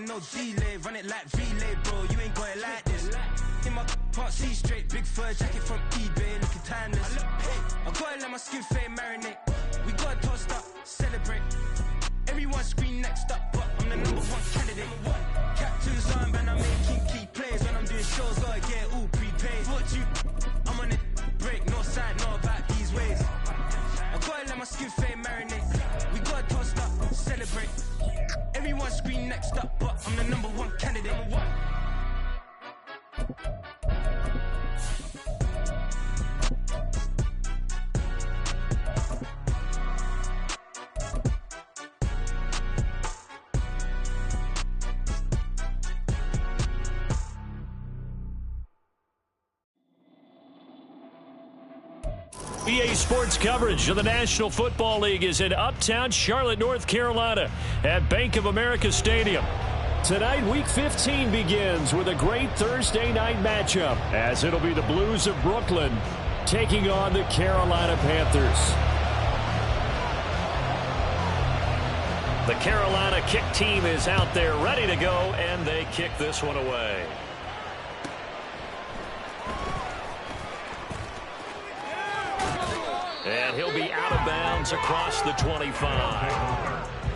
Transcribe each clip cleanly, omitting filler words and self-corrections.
no delay. Run it like relay, bro, you ain't got it like this. In my can't see straight, big fur jacket from eBay, looking timeless. I gotta let my skin fade marinate. We gotta toast up, celebrate. Everyone scream next up, but I'm the #1 candidate. Captain's arm, and I'm making key plays. When I'm doing shows, gotta get it all prepaid. What you, I'm on it, break, no side, no about these ways. I gotta let my skin fade marinate. We gotta toast up, celebrate. Everyone scream next up, but I'm the #1 candidate. EA Sports coverage of the National Football League is in uptown Charlotte, North Carolina at Bank of America Stadium. Tonight, Week 15 begins with a great Thursday night matchup, as it'll be the Blues of Brooklyn taking on the Carolina Panthers. The Carolina kick team is out there ready to go, and they kick this one away. And he'll be out of bounds across the 25.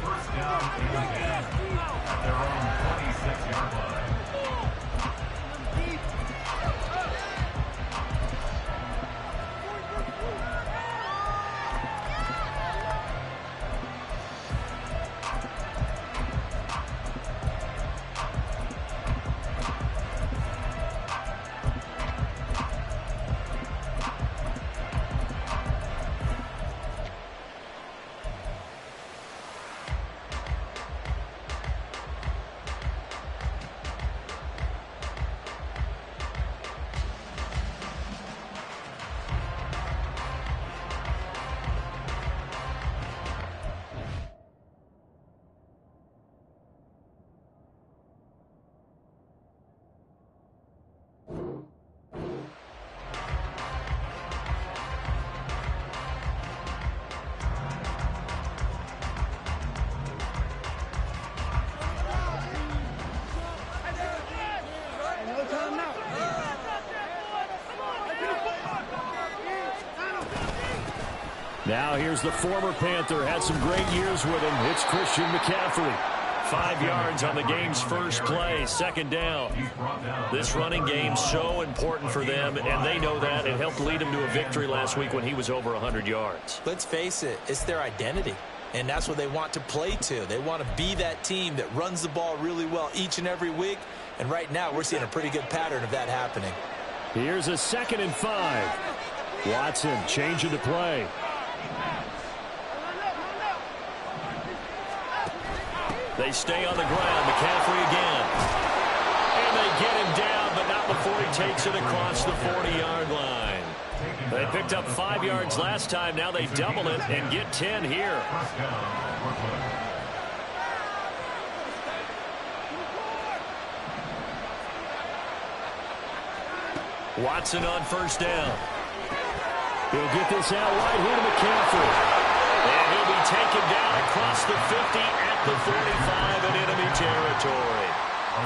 First down and 10 at their own 26-yard line. Now here's the former Panther, had some great years with him. It's Christian McCaffrey. 5 yards on the game's first play, second down. This running game's so important for them, and they know that. It helped lead them to a victory last week when he was over 100 yards. Let's face it, it's their identity, and that's what they want to play to. They want to be that team that runs the ball really well each and every week, and right now we're seeing a pretty good pattern of that happening. Here's a 2nd and 5. Watson changing the play. They stay on the ground. McCaffrey again. And they get him down, but not before he takes it across the 40-yard line. They picked up 5 yards last time. Now they double it and get 10 here. Watson on first down. He'll get this out wide here to McCaffrey. And he'll be taken down across the 50 at the 45 in enemy territory.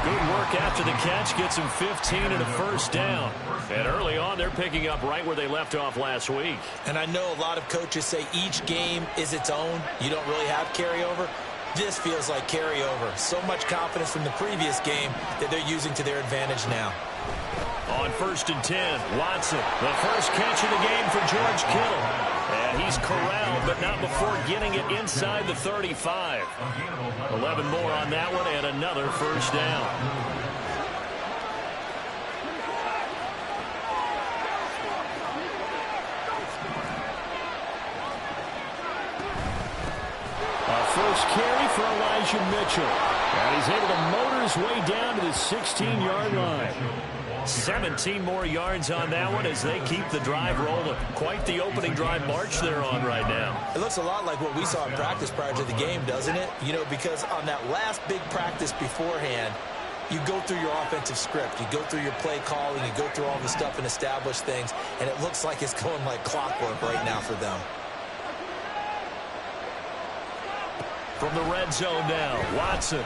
Good work after the catch. Gets him 15 and a first down. And early on, they're picking up right where they left off last week. And I know a lot of coaches say each game is its own. You don't really have carryover. This feels like carryover. So much confidence from the previous game that they're using to their advantage now. On 1st and 10, Watson, the first catch of the game for George Kittle. And he's corralled, but not before getting it inside the 35. 11 more on that one, and another first down. A first carry for Elijah Mitchell. And he's able to motor his way down to the 16-yard line. 17 more yards on that one as they keep the drive rolling. Quite the opening drive march they're on right now. It looks a lot like what we saw in practice prior to the game, doesn't it? You know, because on that last big practice beforehand, you go through your offensive script. You go through your play calling. You go through all the stuff and establish things. And it looks like it's going like clockwork right now for them. From the red zone now, Watson.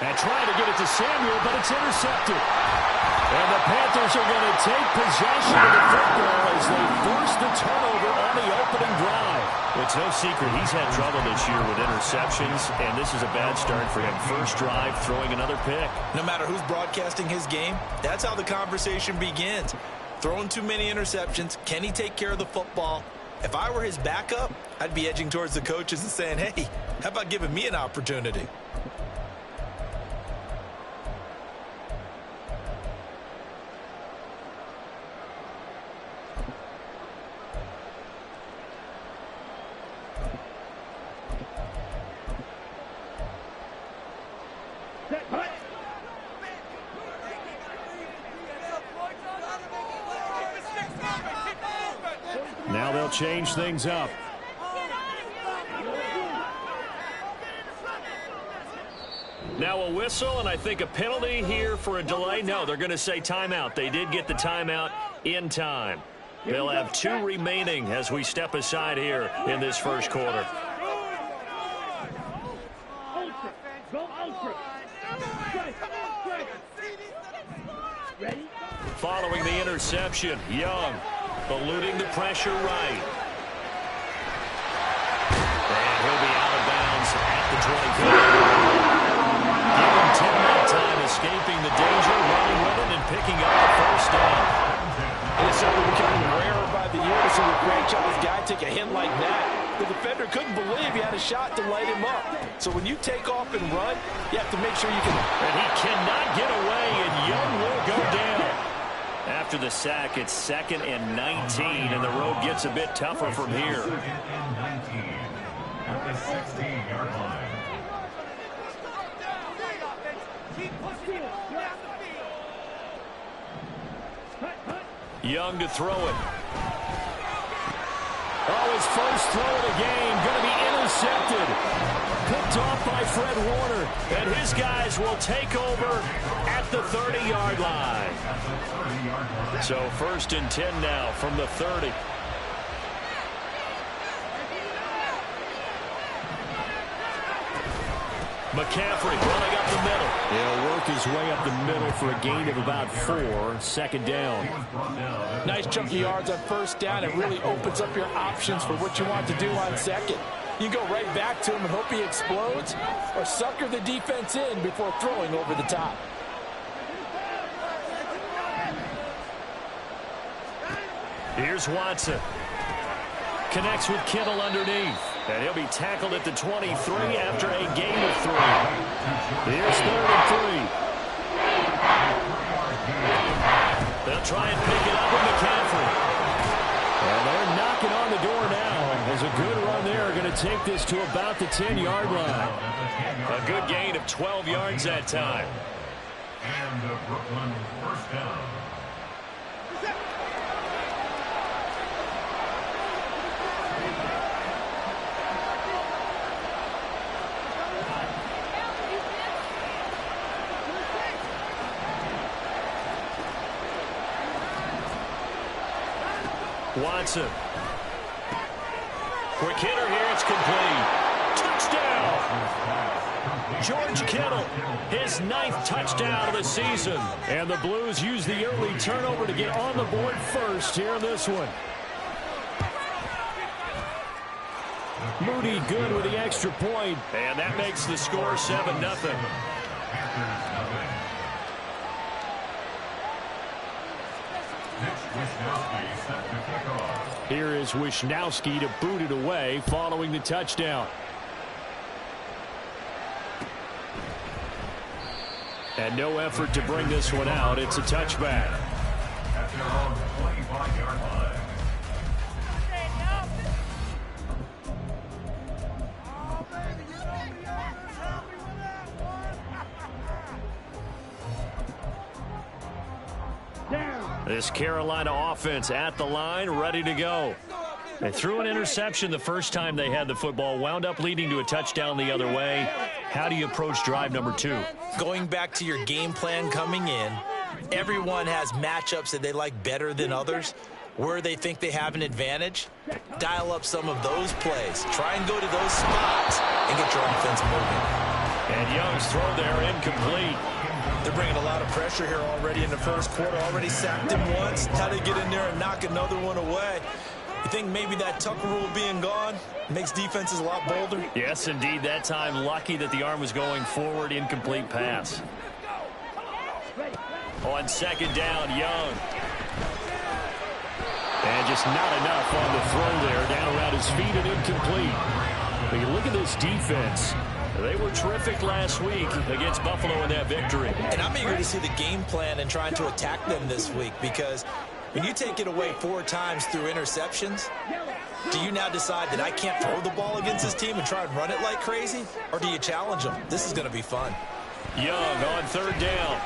And trying to get it to Samuel, but it's intercepted. And the Panthers are going to take possession of the football as they force the turnover on the opening drive. It's no secret he's had trouble this year with interceptions, and this is a bad start for him. First drive, throwing another pick. No matter who's broadcasting his game, that's how the conversation begins. Throwing too many interceptions. Can he take care of the football? If I were his backup, I'd be edging towards the coaches and saying, hey, how about giving me an opportunity? Now they'll change things up. Now a whistle, and I think a penalty here for a delay. No, they're going to say timeout. They did get the timeout in time. They'll have 2 remaining as we step aside here in this first quarter. Following the interception, Young eluding the pressure right. And he'll be out of bounds at the 25. Give him 10 that time, escaping the danger, running with it, and picking up the first down. It's something becoming rarer by the year to see the franchise guy take a hit like that. The defender couldn't believe he had a shot to light him up. So when you take off and run, you have to make sure you can. And he cannot get away, and Young will go down. After the sack, it's 2nd and 19, and the road gets a bit tougher from here. 2nd and 19 at the 16-yard line. Young to throw it. Oh, his first throw of the game, going to be intercepted. Picked off by Fred Warner, and his guys will take over at the 30-yard line. So 1st and 10 now from the 30. McCaffrey running up the middle. He'll work his way up the middle for a gain of about 4. 2nd down. Nice chunky yards on 1st down. It really opens up your options for what you want to do on 2nd. You go right back to him and hope he explodes, or sucker the defense in before throwing over the top. Here's Watson. Connects with Kittle underneath. And he'll be tackled at the 23 after a gain of 3. Here's 3rd and 3. They'll try and pick it up with McCaffrey. And they're knocking on the door now. There's a good run there. Going to take this to about the 10-yard line. A good gain of 12 yards that time. And the Brooklyn first down. Watson. Quick hitter here. It's complete. Touchdown. George Kittle, his 9th touchdown of the season. And the Blues use the early turnover to get on the board first here in this one. Moody good with the extra point. And that makes the score 7-0. Here is Wisnowski to boot it away following the touchdown. And no effort to bring this one out. It's a touchback. At their own 25-yard line. This Carolina offense at the line, ready to go. They threw an interception the first time they had the football, wound up leading to a touchdown the other way. How do you approach drive number 2? Going back to your game plan coming in, everyone has matchups that they like better than others. Where they think they have an advantage, dial up some of those plays. Try and go to those spots and get your offense moving. And Young's throw there incomplete. They're bringing a lot of pressure here already in the first quarter. Already sacked him once. Now they get in there and knock another one away. You think maybe that tuck rule being gone makes defenses a lot bolder? Yes, indeed. That time, lucky that the arm was going forward. Incomplete pass. On second down, Young. And just not enough on the throw there. Down around his feet and incomplete. But you look at this defense. They were terrific last week against Buffalo in that victory. And I'm eager to see the game plan and trying to attack them this week, because when you take it away 4 times through interceptions, do you now decide that I can't throw the ball against this team and try and run it like crazy? Or do you challenge them? This is going to be fun. Young on third down.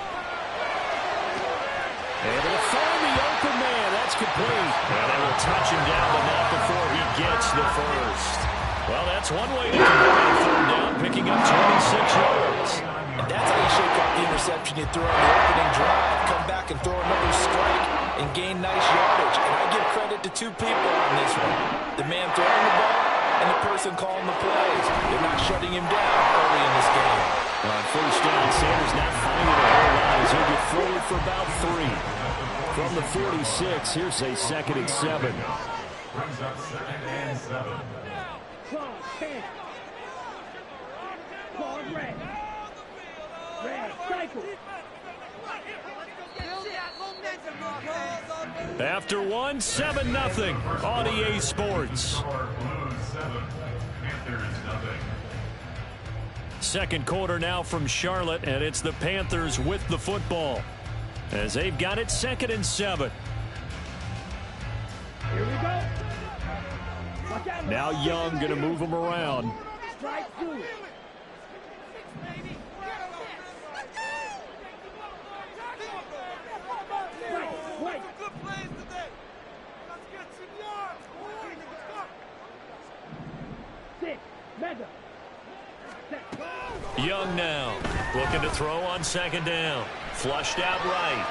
Able to find the open man. That's complete. And they will touch him down, but not before he gets the first. Well, that's one way to convert on third down, picking up 26 yards. And that's how you shake off the interception you throw on the opening drive. Come back and throw another strike and gain nice yardage. And I give credit to 2 people on this one. The man throwing the ball and the person calling the plays. They're not shutting him down early in this game. On first down, Sanders not finding it a whole lot as he'll get forward for about 3. From the 46, here's a 2nd and 7. Brings up 2nd and 7. After 1, 7-0 on EA Sports. Second quarter now from Charlotte, and it's the Panthers with the football as they've got it 2nd and 7. Here we go. Now Young going to move them around. Strike 2. Young now looking to throw on 2nd down. Flushed out right.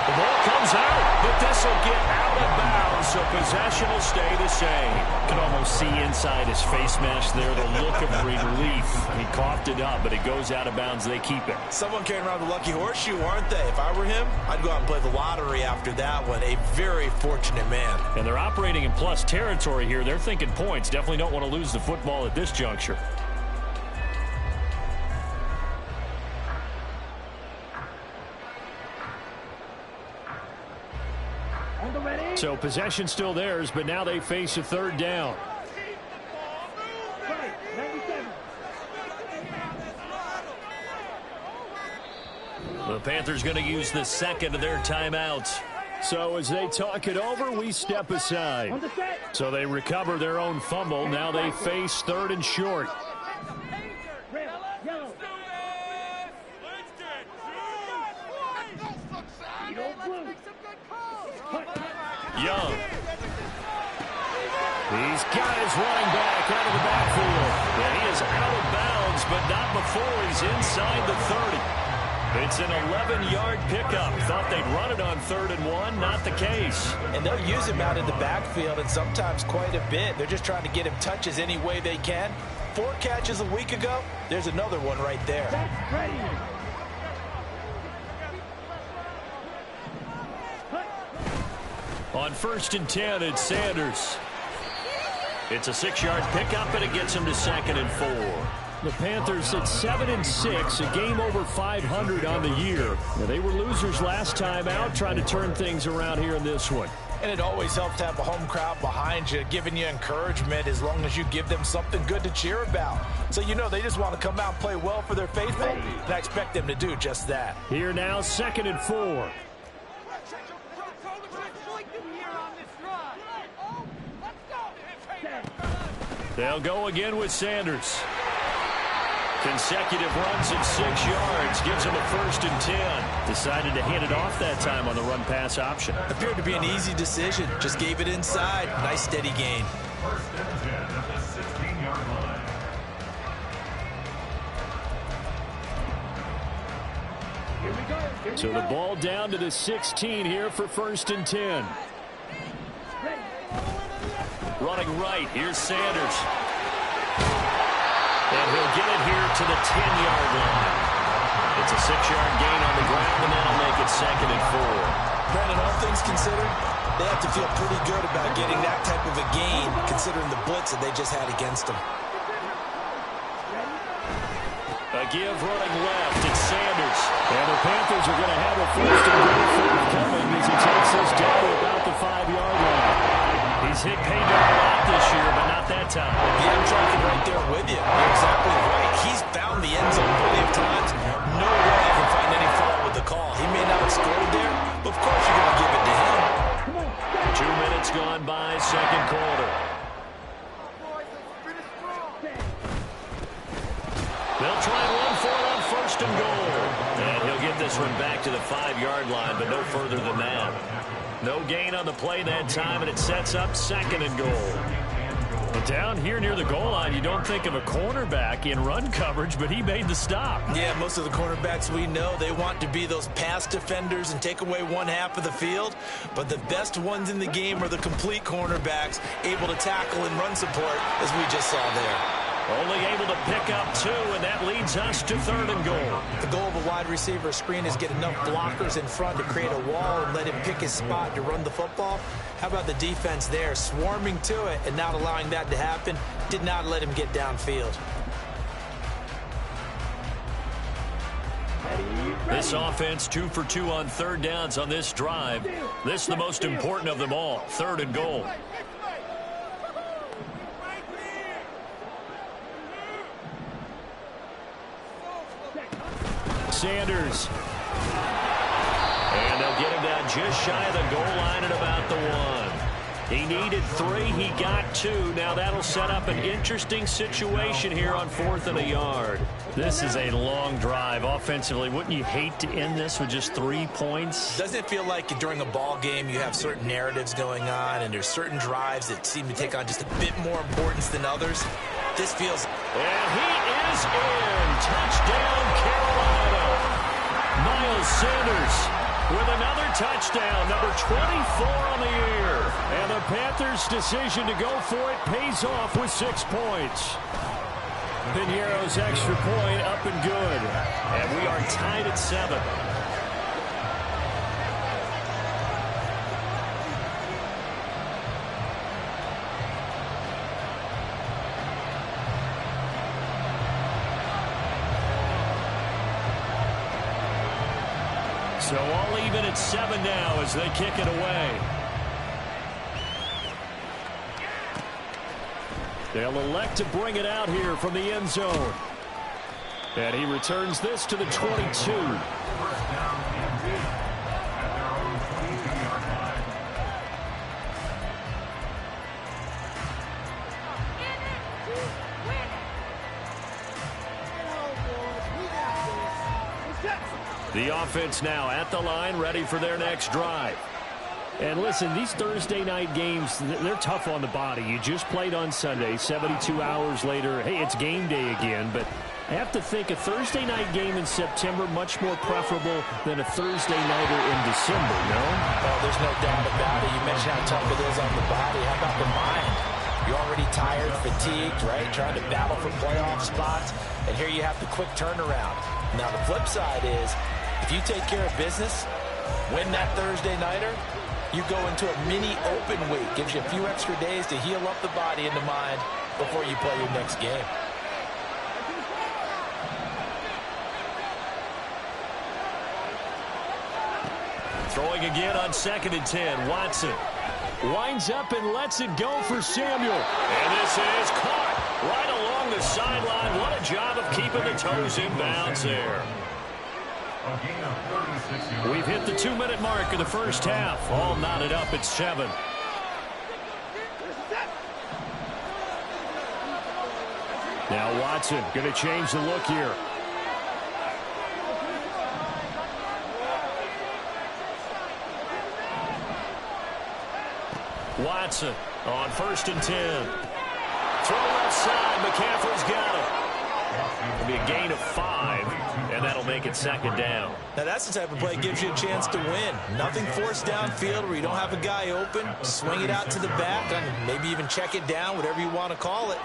The ball comes out, but this will get out of bounds, so possession will stay the same. You can almost see inside his face mask there the look of relief. He coughed it up, but it goes out of bounds. They keep it. Someone carrying around the lucky horseshoe, aren't they? If I were him, I'd go out and play the lottery after that one. A very fortunate man. And they're operating in plus territory here. They're thinking points. Definitely don't want to lose the football at this juncture. So possession still theirs, but now they face a 3rd down. The Panthers going to use the 2nd of their timeouts. So as they talk it over, we step aside. So they recover their own fumble. Now they face 3rd and short. Young. He's got his running back out of the backfield. And he is out of bounds, but not before he's inside the 30. It's an 11-yard pickup. Thought they'd run it on 3rd and 1. Not the case. And they'll use him out in the backfield, and sometimes quite a bit. They're just trying to get him touches any way they can. 4 catches a week ago. There's another one right there. On 1st and 10, it's Sanders. It's a 6-yard pickup, and it gets him to 2nd and 4. The Panthers at 7-6, a game over 500 on the year. Now, they were losers last time out, trying to turn things around here in this one. And it always helps to have a home crowd behind you, giving you encouragement as long as you give them something good to cheer about. So you know they just want to come out and play well for their faithful, and I expect them to do just that. Here now, 2nd and 4. They'll go again with Sanders. Consecutive runs of 6 yards gives him a 1st and 10. Decided to hand it off that time on the run-pass option. Appeared to be an easy decision. Just gave it inside. Nice steady gain. 1st and 10 at the 16-yard line. So the ball down to the 16 here for 1st and 10. Running right, here's Sanders. And And he'll get it here to the 10-yard line. It's a 6-yard gain on the ground, and that'll make it 2nd and 4. Brandon, all things considered, they have to feel pretty good about getting that type of a gain, considering the blitz that they just had against them. A give running left. It's Sanders. And the Panthers are going to have a 1st and goal coming as he takes us down to about the 5-yard line. He's hit pay dirt a lot this year, but not that time. Yeah, I'm tracking right there with you. You're exactly right. He's found the end zone plenty of times. No way I can find any fault with the call. He may not have scored there, but of course you're going to give it to him. 2 minutes gone by, 2nd quarter. They'll try and run for it on 1st and goal. And he'll get this one back to the 5-yard line, but no further than that. No gain on the play that time, and it sets up 2nd and goal. Well, down here near the goal line, you don't think of a cornerback in run coverage, but he made the stop. Yeah, most of the cornerbacks we know, they want to be those pass defenders and take away one half of the field. But the best ones in the game are the complete cornerbacks, able to tackle and run support, as we just saw there. Only able to pick up 2, and that leads us to 3rd and goal. The goal of a wide receiver screen is get enough blockers in front to create a wall and let him pick his spot to run the football. How about the defense there, swarming to it and not allowing that to happen? Did not let him get downfield. This offense 2 for 2 on 3rd downs on this drive. This is the most important of them all, 3rd and goal. Sanders. And they'll get him down just shy of the goal line at about the 1. He needed 3. He got 2. Now that'll set up an interesting situation here on 4th and a yard. This is a long drive offensively. Wouldn't you hate to end this with just 3 points? Doesn't it feel like during a ball game you have certain narratives going on and there's certain drives that seem to take on just a bit more importance than others? This feels... And he is in. Touchdown, Carolina. Miles Sanders with another touchdown, number 24 on the year. And the Panthers' decision to go for it pays off with 6 points. Piñeiro's extra point up and good. And we are tied at 7. So all even at 7 now as they kick it away. They'll elect to bring it out here from the end zone. And he returns this to the 22. The offense now at the line, ready for their next drive. And listen, these Thursday night games, they're tough on the body. You just played on Sunday, 72 hours later. Hey, it's game day again, but I have to think a Thursday night game in September much more preferable than a Thursday nighter in December, no? Oh, there's no doubt about it. You mentioned how tough it is on the body. How about the mind? You're already tired, fatigued, right? Trying to battle for playoff spots, and here you have the quick turnaround. Now, the flip side is, if you take care of business, win that Thursday nighter, you go into a mini open week. Gives you a few extra days to heal up the body and the mind before you play your next game. Throwing again on 2nd and 10. Watson winds up and lets it go for Samuel. And this is caught right along the sideline. What a job of keeping the toes in bounds there. We've hit the 2-minute mark of the first half. All knotted up at 7. Now Watson going to change the look here. Watson on 1st and 10. Throw left side. McCaffrey's got it. It'll be a gain of 5, and that'll make it 2nd down. Now, that's the type of play that gives you a chance to win. Nothing forced downfield where you don't have a guy open. Swing it out to the back and maybe even check it down, whatever you want to call it.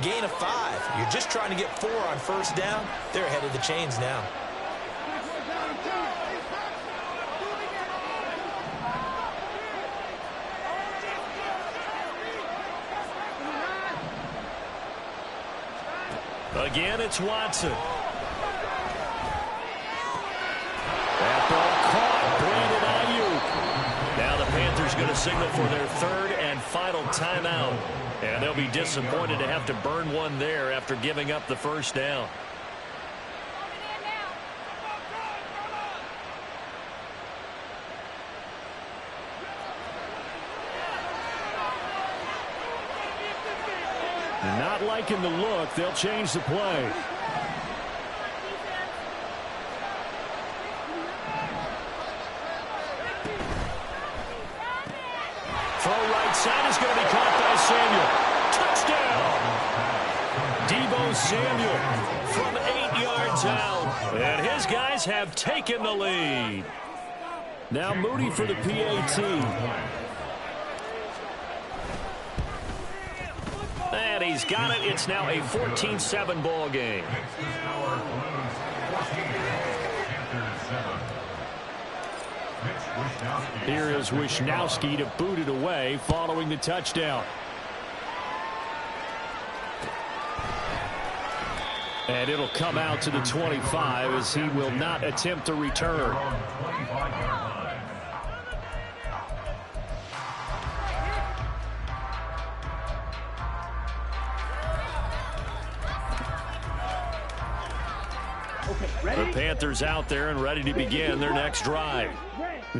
Gain of 5. You're just trying to get 4 on first down. They're ahead of the chains now. Again, it's Watson. That ball caught. Brandon Ayuk. Now the Panthers going to signal for their third and final timeout. And they'll be disappointed to have to burn one there after giving up the first down. Not liking the look. They'll change the play. Throw right side is going to be caught by Samuel. Touchdown. Deebo Samuel from 8 yards out. And his guys have taken the lead. Now Moody for the PAT. And he's got it. It's now a 14-7 ball game. Here is Wishnowski to boot it away following the touchdown. And it'll come out to the 25 as he will not attempt to return. The Panthers out there and ready to begin their next drive.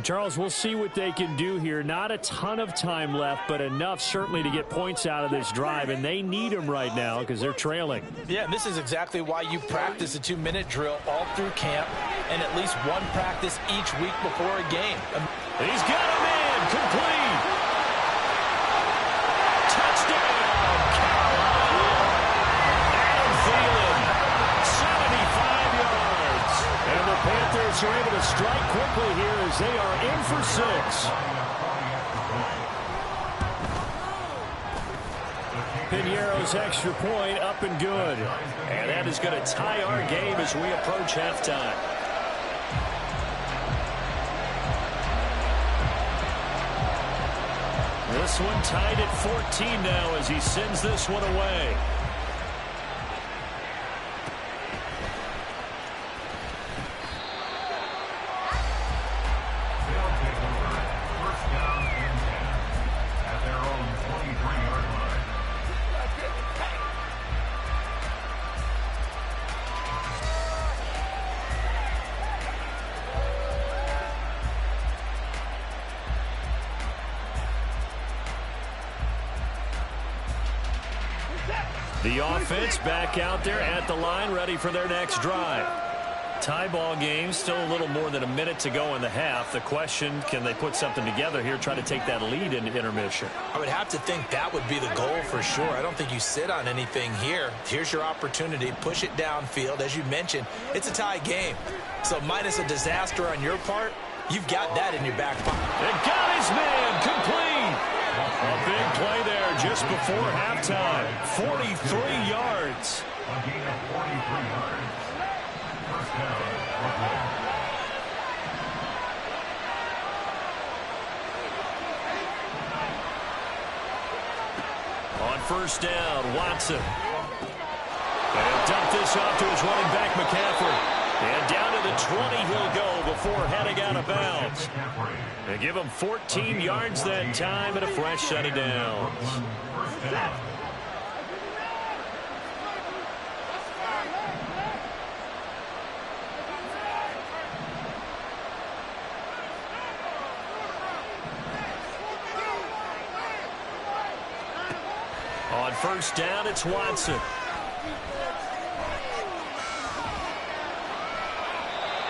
Charles, we'll see what they can do here. Not a ton of time left, but enough certainly to get points out of this drive, and they need them right now because they're trailing. Yeah, and this is exactly why you practice a 2-minute drill all through camp and at least one practice each week before a game. He's got a man complete. Touchdown, Carolina. Adam Thielen, 75 yards. And the Panthers are able to strike quickly here as they are in for 6. Piñeiro's extra point up and good. And that is going to tie our game as we approach halftime. This one tied at 14 now as he sends this one away. The offense back out there at the line, ready for their next drive. Tie ball game, still a little more than a minute to go in the half. The question, can they put something together here, try to take that lead into intermission? I would have to think that would be the goal for sure. I don't think you sit on anything here. Here's your opportunity. Push it downfield. As you mentioned, it's a tie game. So minus a disaster on your part, you've got that in your back pocket. And got his man complete. A big play there just before halftime. 43 yards. A gain of 43 yards. First down. On first down, Watson. And he'll dump this off to his running back, McCaffrey. And down to the 20 he'll go before heading out of bounds. They give him 14 yards that time and a fresh set of downs. On first down, it's Watson.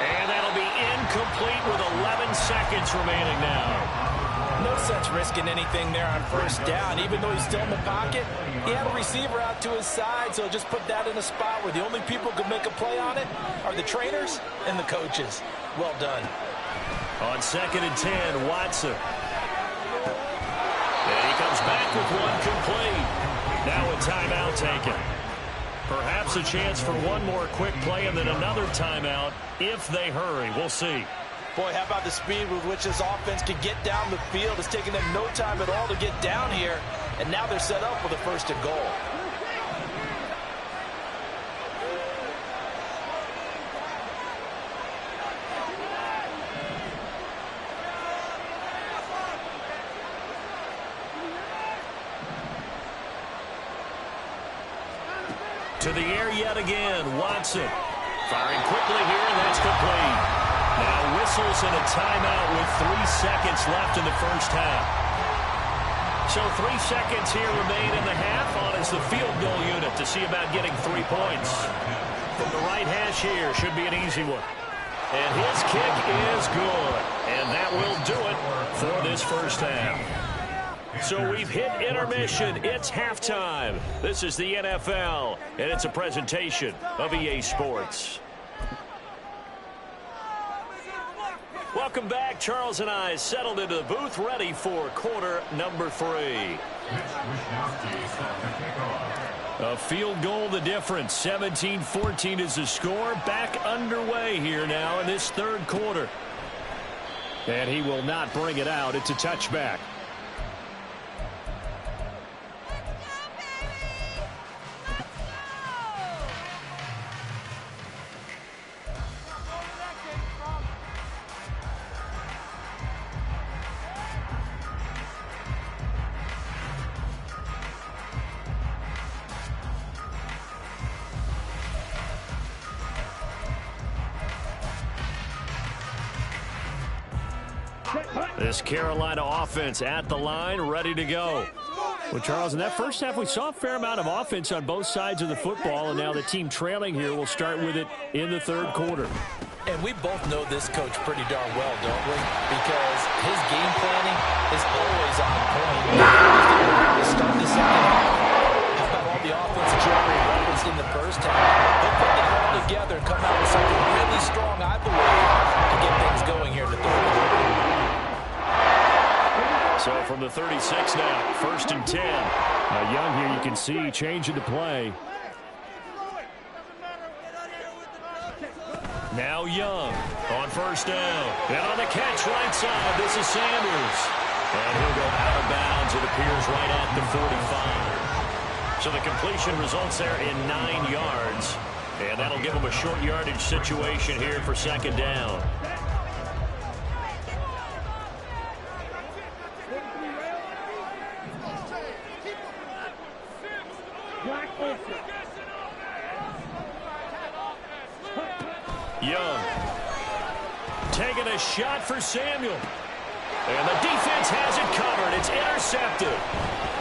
And that'll be incomplete with 11 seconds remaining now. No sense risking anything there on first down. Even though he's still in the pocket, he had a receiver out to his side, so just put that in a spot where the only people who can make a play on it are the trainers and the coaches. Well done. On 2nd and 10, Watson. And he comes back with one complete. Now a timeout taken. Perhaps a chance for one more quick play and then another timeout if they hurry. We'll see. Boy, how about the speed with which this offense can get down the field? It's taken them no time at all to get down here, and now they're set up with a first and goal. To the air yet again, Watson. Firing quickly here, and that's complete. Now whistles and a timeout with 3 seconds left in the first half. So 3 seconds here remain in the half. On is the field goal unit to see about getting 3 points. From the right hash here, should be an easy one. And his kick is good. And that will do it for this first half. So we've hit intermission. It's halftime. This is the NFL, and it's a presentation of EA Sports. Welcome back. Charles and I settled into the booth, ready for quarter number 3. A field goal the difference. 17-14 is the score. Back underway here now in this third quarter. And he will not bring it out. It's a touchback. This Carolina offense at the line, ready to go. Well, Charles, in that first half, we saw a fair amount of offense on both sides of the football, and now the team trailing here will start with it in the third quarter. And we both know this coach pretty darn well, don't we? Because his game planning is always on point. To start the second half. How about all the offensive Jerry referenced in the first half? They'll put that all together and come out with something really strong, I believe, to get things going here in the third quarter. So from the 36 now, 1st and 10. Now Young here, you can see changing the play. Now Young on first down. And on the catch right side, this is Sanders. And he'll go out of bounds, it appears, right at the 45. So the completion results there in 9 yards. And that'll give him a short yardage situation here for second down. Young taking a shot for Samuel. And the defense has it covered. It's intercepted.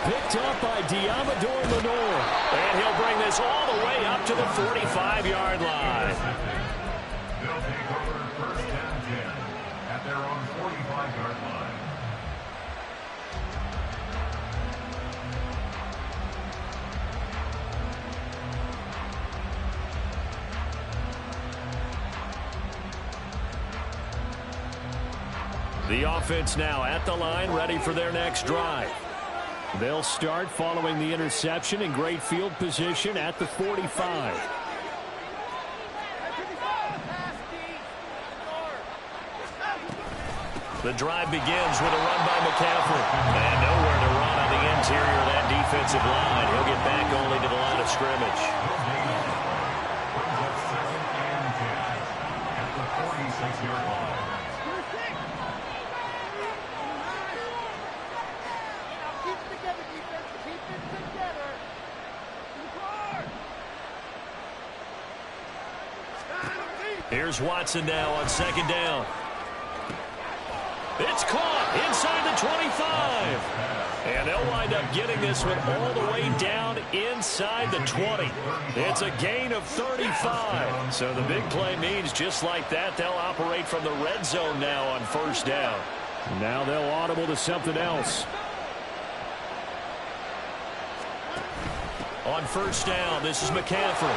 Picked up by Diamador Lenore. And he'll bring this all the way up to the 45-yard line. They'll take over first and 10 at their own 45-yard line. The offense now at the line, ready for their next drive. They'll start following the interception in great field position at the 45. The drive begins with a run by McCaffrey. And nowhere to run on the interior of that defensive line. He'll get back only to the line of scrimmage. Brings up second and 10 at the 46-yard line. Here's Watson now on second down. It's caught inside the 25. And they'll wind up getting this one all the way down inside the 20. It's a gain of 35. So the big play means just like that, they'll operate from the red zone now on first down. Now they'll audible to something else. On first down, this is McCaffrey.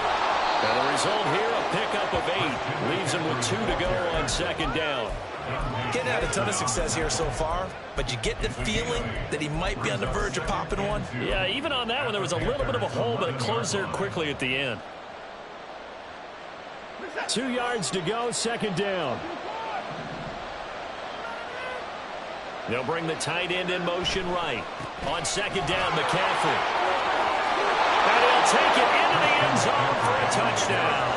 And the result here, a pickup of 8. Leaves him with 2 to go on second down. Getting had a ton of success here so far, but you get the feeling that he might be on the verge of popping one. Yeah, even on that one, there was a little bit of a hole, but it closed there quickly at the end. 2 yards to go, second down. They'll bring the tight end in motion right. On second down, McCaffrey. And he'll take it into the end zone for a touchdown.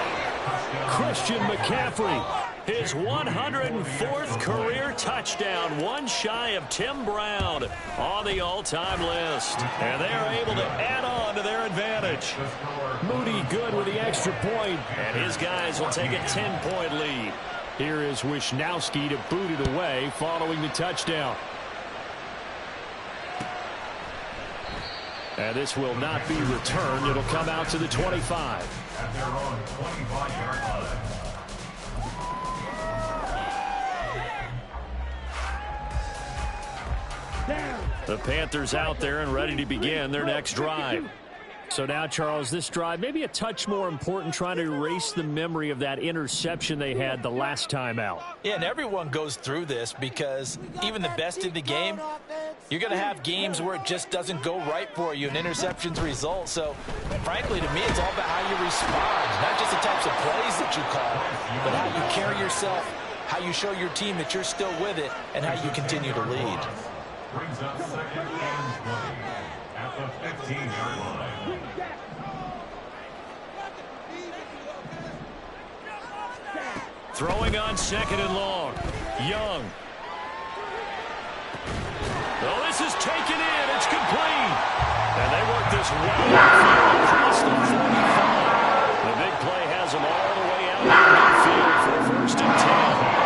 Christian McCaffrey, his 104th career touchdown, one shy of Tim Brown on the all-time list. And they are able to add on to their advantage. Moody good with the extra point, and his guys will take a 10-point lead. Here is Wisnowski to boot it away following the touchdown. And this will not be returned. It'll come out to the 25. At their own 25-yard line. The Panthers out there and ready to begin their next drive. So now, Charles, this drive maybe a touch more important, trying to erase the memory of that interception they had the last time out. Yeah, and everyone goes through this because even the best in the game, you're going to have games where it just doesn't go right for you and interceptions result. So, frankly, to me, it's all about how you respond, not just the types of plays that you call, but how you carry yourself, how you show your team that you're still with it, and how you continue to lead. Brings up second and 20 at the 15-yard line. Throwing on second and long. Young. Oh, this is taken in. It's complete. And they work this well across the 45. The big play has them all the way out to midfield for first and 10.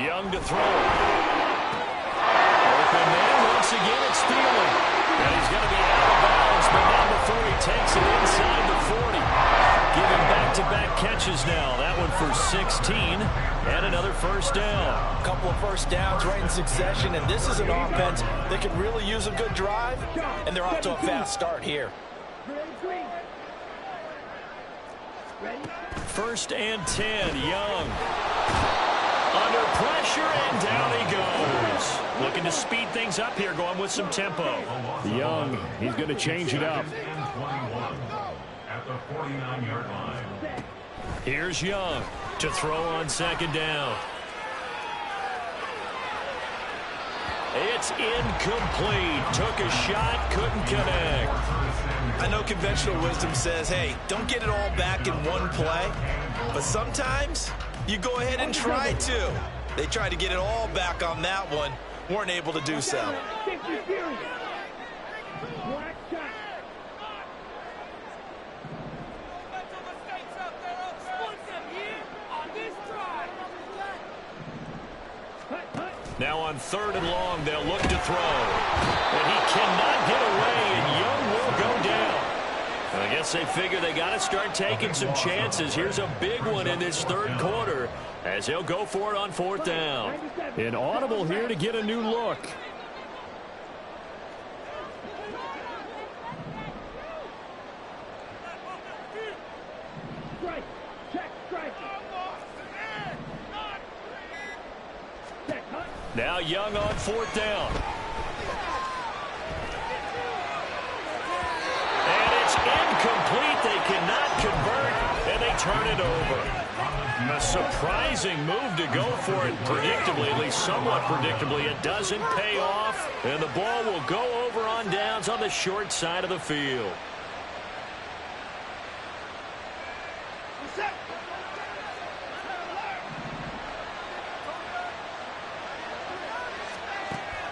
Young to throw. Open man once again. It's Thielen. And he's going to be out of bounds, but not before he takes it inside the 40. Giving back-to-back catches now. That one for 16 and another first down. A couple of first downs right in succession, and this is an offense that could really use a good drive, and they're off to a fast start here. First and 10, Young. Under pressure, and down he goes. Looking to speed things up here, going with some tempo. Young, he's going to change it up. At the 49-yard line. Here's Young to throw on second down. It's incomplete. Took a shot, couldn't connect. I know conventional wisdom says, hey, don't get it all back in one play, but sometimes you go ahead and try to. They tried to get it all back on that one, weren't able to do so. Now on third and long, they'll look to throw. And he cannot get away, and Young will go down. I guess they figure they got to start taking some chances. Here's a big one in this third quarter as he'll go for it on fourth down. An audible here to get a new look. Now Young on fourth down. And it's incomplete. They cannot convert, and they turn it over. A surprising move to go for it predictably, at least somewhat predictably. It doesn't pay off, and the ball will go over on downs on the short side of the field.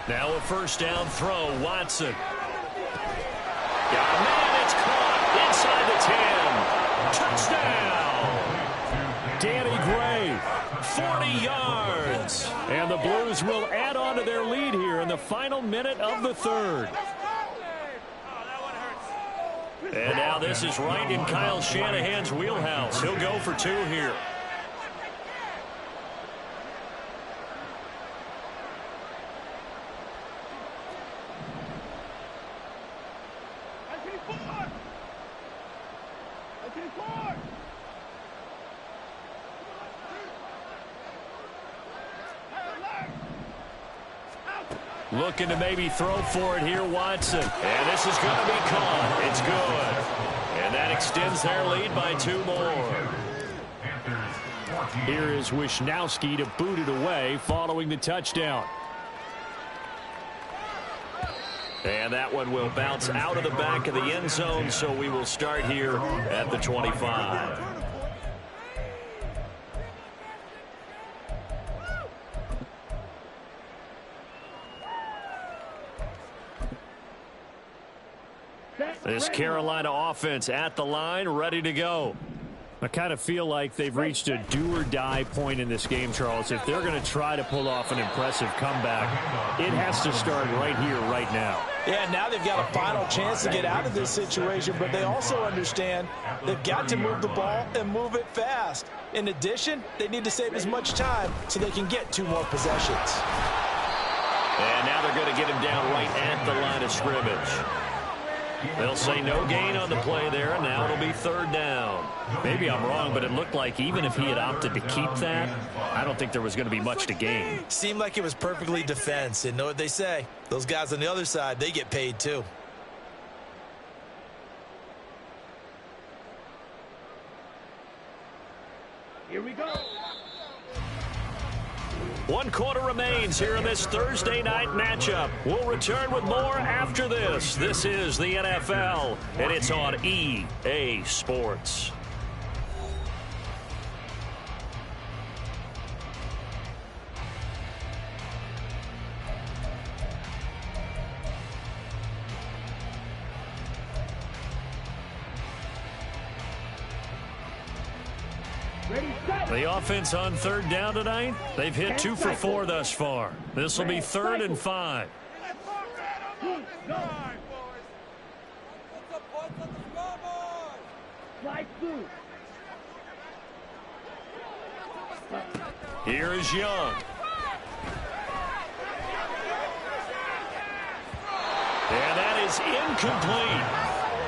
Now a first down throw, Watson. Got a man, it's caught inside the 10. Touchdown! Danny Gray, 40 yards. And the Blues will add on to their lead here in the final minute of the third. And now this is right in Kyle Shanahan's wheelhouse. He'll go for two here. Looking to maybe throw for it here, Watson. And this is going to be caught. It's good. And that extends their lead by 2 more. Here is Wisnowski to boot it away following the touchdown. And that one will bounce out of the back of the end zone, so we will start here at the 25. This Carolina offense at the line, ready to go. I kind of feel like they've reached a do-or-die point in this game, Charles. If they're going to try to pull off an impressive comeback, it has to start right here, right now. Yeah, now they've got a final chance to get out of this situation, but they also understand they've got to move the ball and move it fast. In addition, they need to save as much time so they can get 2 more possessions. And now they're going to get him down right at the line of scrimmage. They'll say no gain on the play there, and now it'll be 3rd down. Maybe I'm wrong, but it looked like even if he had opted to keep that, I don't think there was going to be much to gain. Seemed like it was perfectly defense, and know what they say. Those guys on the other side, they get paid too. Here we go. 1 quarter remains here in this Thursday night matchup. We'll return with more after this. This is the NFL, and it's on EA Sports. The offense on 3rd down tonight, they've hit 2 for 4 thus far. This will be 3rd and 5. Here is Young. And that is incomplete.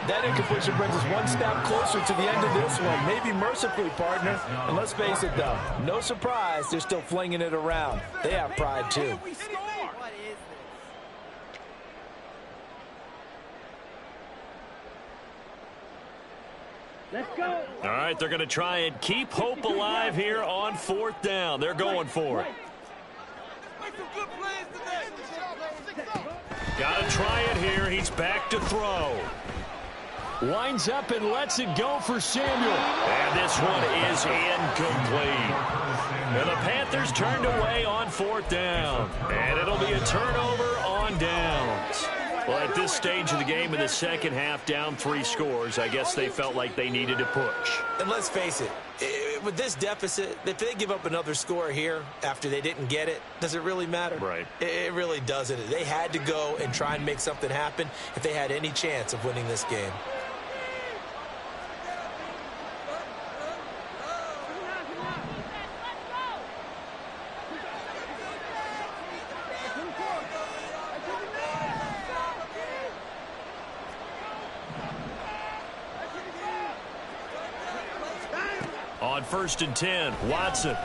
That incompletion brings us 1 step closer to the end of this one. Maybe mercifully, partner. And let's face it, though, no surprise, they're still flinging it around. They have pride, too. Let's go. All right, they're going to try and keep hope alive here on 4th down. They're going for it. Got to try it here. He's back to throw. Winds up and lets it go for Samuel. And this one is incomplete. And the Panthers turned away on 4th down. And it'll be a turnover on downs. Well, at this stage of the game in the second half, down 3 scores, I guess they felt like they needed to push. And let's face it, with this deficit, if they give up another score here after they didn't get it, does it really matter? Right. It really doesn't. They had to go and try and make something happen if they had any chance of winning this game. On 1st and 10, Watson.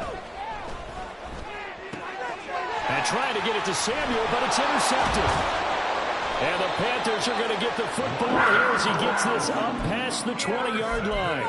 And trying to get it to Samuel, but it's intercepted. And the Panthers are going to get the football here as he gets this up past the 20-yard line.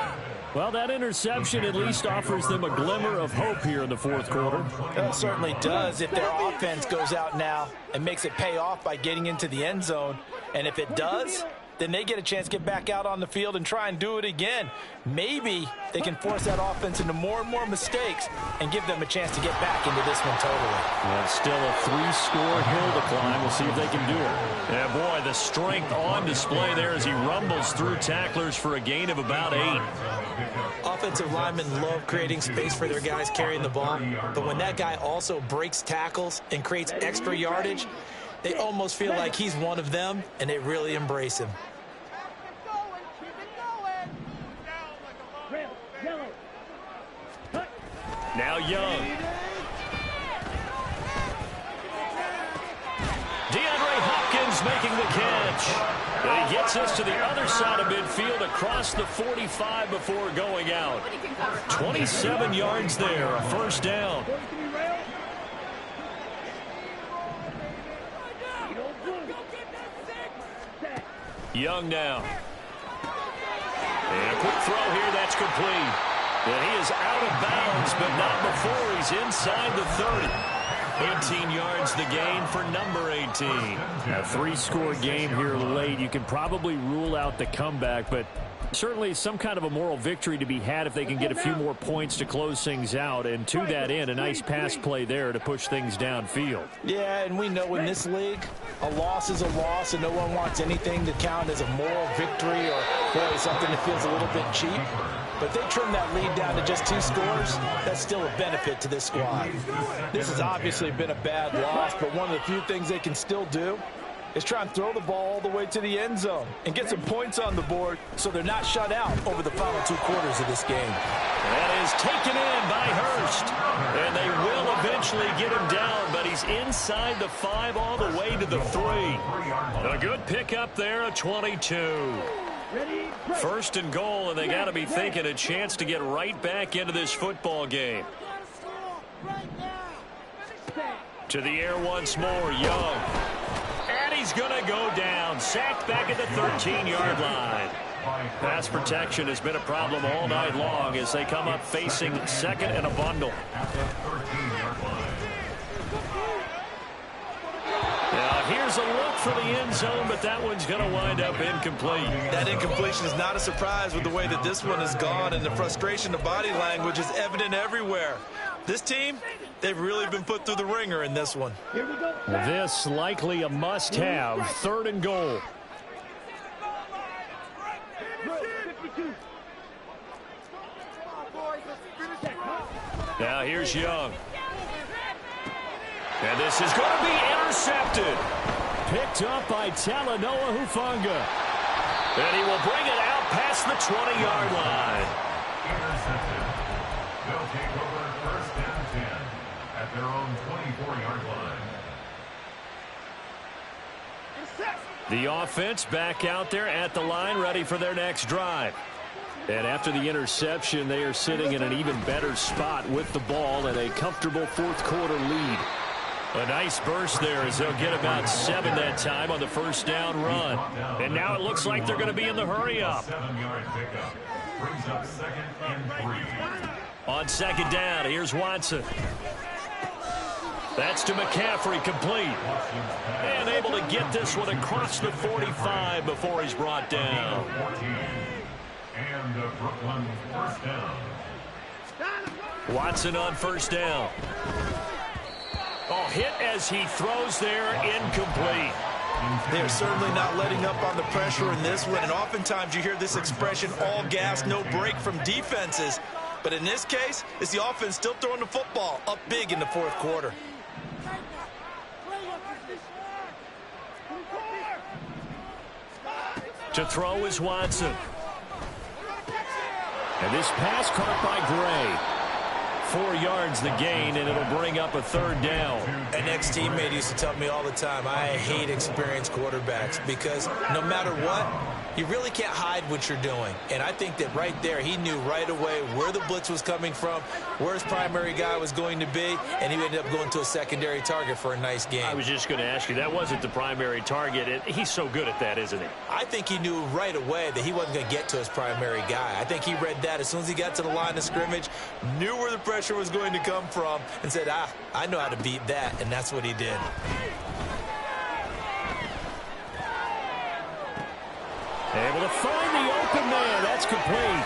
Well, that interception at least offers them a glimmer of hope here in the 4th quarter. It certainly does if their offense goes out now and makes it pay off by getting into the end zone. And if it does, then they get a chance to get back out on the field and try and do it again. Maybe they can force that offense into more and more mistakes and give them a chance to get back into this one totally. Well, still a 3-score hill to climb. We'll see if they can do it. Yeah, boy, the strength on display there as he rumbles through tacklers for a gain of about 8. Offensive linemen love creating space for their guys carrying the ball, but when that guy also breaks tackles and creates extra yardage, they almost feel like he's one of them, and they really embrace him. Now Young. DeAndre Hopkins making the catch. And he he gets us to the other side of midfield across the 45 before going out. 27 yards there, a first down. Young now. And a quick throw here, that's complete. And he is out of bounds, but not before he's inside the 30. 18 yards the gain for number 18. A three-score game here late. You can probably rule out the comeback, but certainly some kind of a moral victory to be had if they can get a few more points to close things out. And to that end, a nice pass play there to push things downfield. Yeah, and we know in this league, a loss is a loss, and no one wants anything to count as a moral victory or boy, something that feels a little bit cheap. But if they trim that lead down to just 2 scores, that's still a benefit to this squad. This has obviously been a bad loss, but one of the few things they can still do is try and throw the ball all the way to the end zone and get some points on the board so they're not shut out over the final 2 quarters of this game. That is taken in by Hurst. And they will eventually get him down, but he's inside the 5 all the way to the 3. A good pickup there, a 22. First and goal, and they got to be thinking a chance to get right back into this football game. To the air once more, Young. And he's going to go down. Sacked back at the 13-yard line. Pass protection has been a problem all night long as they come up facing second and a bundle. Now here's a look for the end zone, but that one's going to wind up incomplete. That incompletion is not a surprise with the way that this one has gone, and the frustration of body language is evident everywhere. This team, they've really been put through the ringer in this one. This likely a must-have. 3rd and goal. Now here's Young. And this is going to be intercepted. Picked up by Talanoa Hufanga. And he will bring it out past the 20-yard line. Intercepted. They'll take over 1st and 10 at their own 24-yard line. The offense back out there at the line, ready for their next drive. And after the interception, they are sitting in an even better spot with the ball and a comfortable 4th quarter lead. A nice burst there as they'll get about 7 that time on the first down run. And now it looks like they're going to be in the hurry-up. 7-yard pickup. Brings up 2nd and 3. On 2nd down, here's Watson. That's to McCaffrey, complete. And able to get this one across the 45 before he's brought down. 14. And Brooklyn 1st down. Watson on 1st down. Oh, hit as he throws there, incomplete. They're certainly not letting up on the pressure in this one, and oftentimes you hear this expression, all gas, no break from defenses. But in this case, it's the offense still throwing the football up big in the 4th quarter. To throw is Watson. And this pass caught by Gray. 4 yards the gain, and it'll bring up a 3rd down. An ex-teammate used to tell me all the time, I hate experienced quarterbacks because no matter what, you really can't hide what you're doing. And I think that right there, he knew right away where the blitz was coming from, where his primary guy was going to be, and he ended up going to a secondary target for a nice game. I was just going to ask you, that wasn't the primary target. He's so good at that, isn't he? I think he knew right away that he wasn't going to get to his primary guy. I think he read that as soon as he got to the line of scrimmage, knew where the pressure was going to come from, and said, I know how to beat that, and that's what he did. Able to find the open man. That's complete.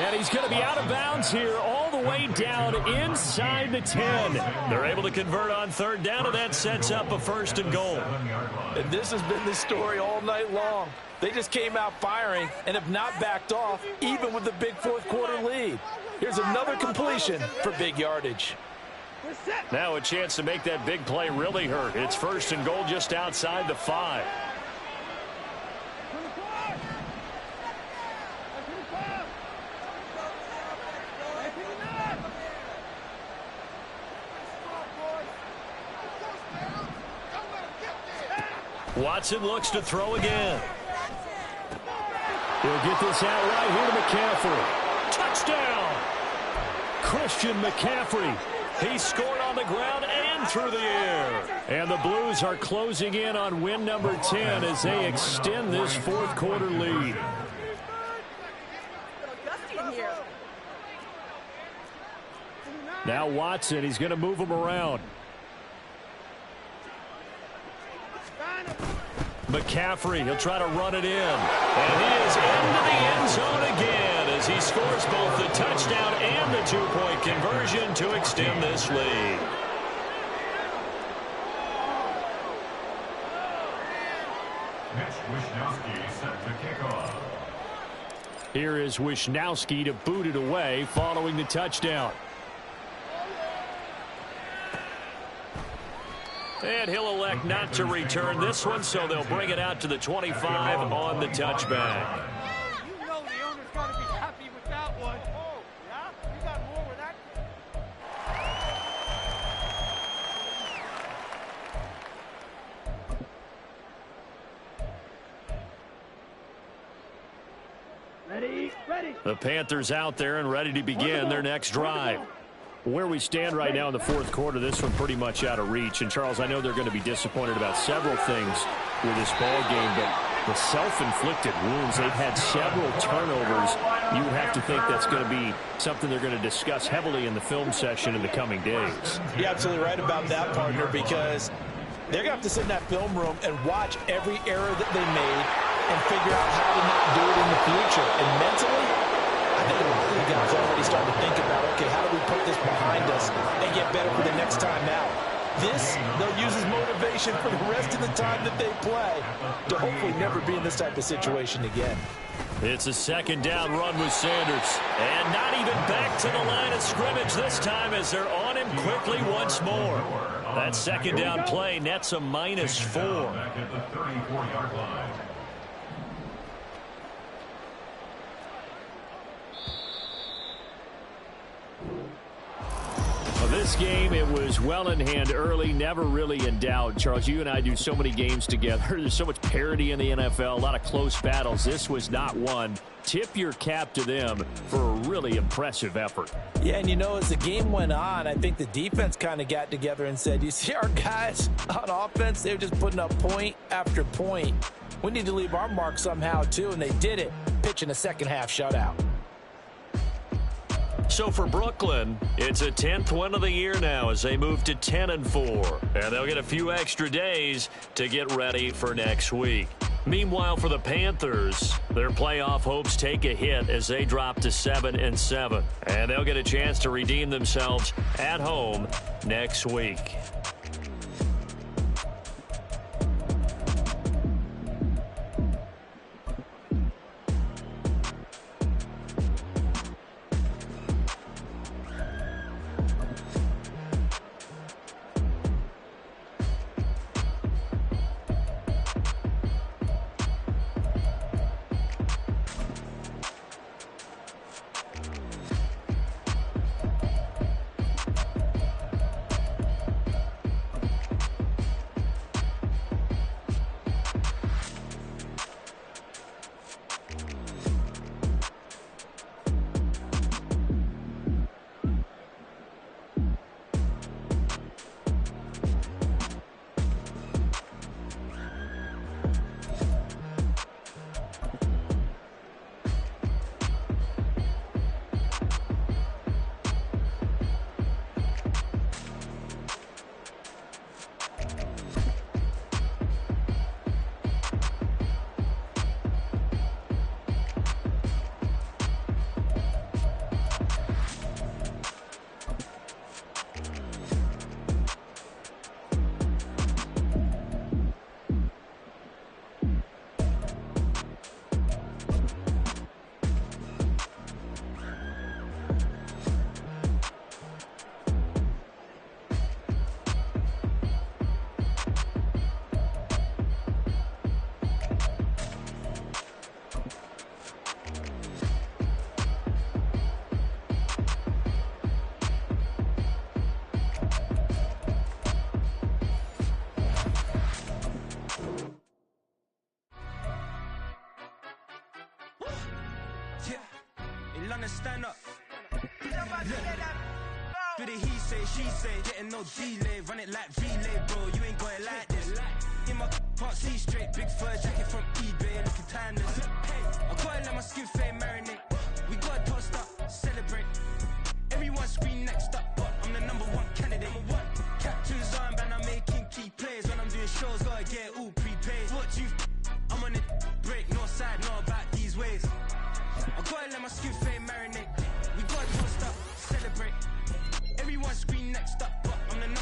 And he's going to be out of bounds here all the way down inside the 10. They're able to convert on 3rd down, and that sets up a 1st and goal. And this has been the story all night long. They just came out firing and have not backed off, even with the big 4th quarter lead. Here's another completion for big yardage. Now a chance to make that big play really hurt. It's 1st and goal just outside the 5. Watson looks to throw again. He'll get this out right here to McCaffrey. Touchdown! Christian McCaffrey. He scored on the ground and through the air. And the Blues are closing in on win number 10 as they extend this fourth quarter lead. Now Watson, he's going to move him around. McCaffrey, he'll try to run it in. And he is into the end zone again as he scores both the touchdown and the two-point conversion to extend this lead. Mitch Wishnowsky set to kick off. Here is Wishnowsky to boot it away following the touchdown. And he'll elect not to return this one, so they'll bring it out to the 25 on the touchback. You know the owner's got to be happy with that one. Oh, yeah? You got more with that? Ready. The Panthers out there and ready to begin their next drive. Where we stand right now in the fourth quarter, this one pretty much out of reach. And, Charles, I know they're going to be disappointed about several things with this ball game, but the self-inflicted wounds, they've had several turnovers. You would have to think that's going to be something they're going to discuss heavily in the film session in the coming days. You're absolutely right about that, partner, because they're going to have to sit in that film room and watch every error that they made and figure out how to not do it in the future. And mentally, I think the guys already starting to think about, okay, how do we put this behind us and get better for the next time out? This, they'll use as motivation for the rest of the time that they play to hopefully never be in this type of situation again. It's a second down run with Sanders. And not even back to the line of scrimmage this time as they're on him quickly once more. That second down play nets a -4. Back at the 34-yard line. This game, it was well in hand early, never really in doubt. Charles, you and I do so many games together. There's so much parity in the NFL, a lot of close battles. This was not one. Tip your cap to them for a really impressive effort. Yeah, and you know, as the game went on, I think the defense kind of got together and said, you see our guys on offense, they were just putting up point after point. We need to leave our mark somehow, too, and they did it, pitching a second-half shutout. So for Brooklyn, it's a 10th win of the year now as they move to 10-4. And they'll get a few extra days to get ready for next week. Meanwhile, for the Panthers, their playoff hopes take a hit as they drop to 7-7. And they'll get a chance to redeem themselves at home next week. London, stand up. For the he say, she say, getting no delay, run it like relay, bro. You ain't got it like this. In my can't see straight, big fur jacket from eBay, looking timeless. I gotta let my skin fade marinate. We gotta toast up, celebrate. Everyone scream next up, but I'm the #1 candidate. Captain's armband, I'm making key plays. When I'm doing shows, gotta get it all prepaid. What you? I'm on it, break, no side, know about these ways. I gotta let my skin fade marinate. We gotta toast up, celebrate. Everyone scream next up, but I'm the #1.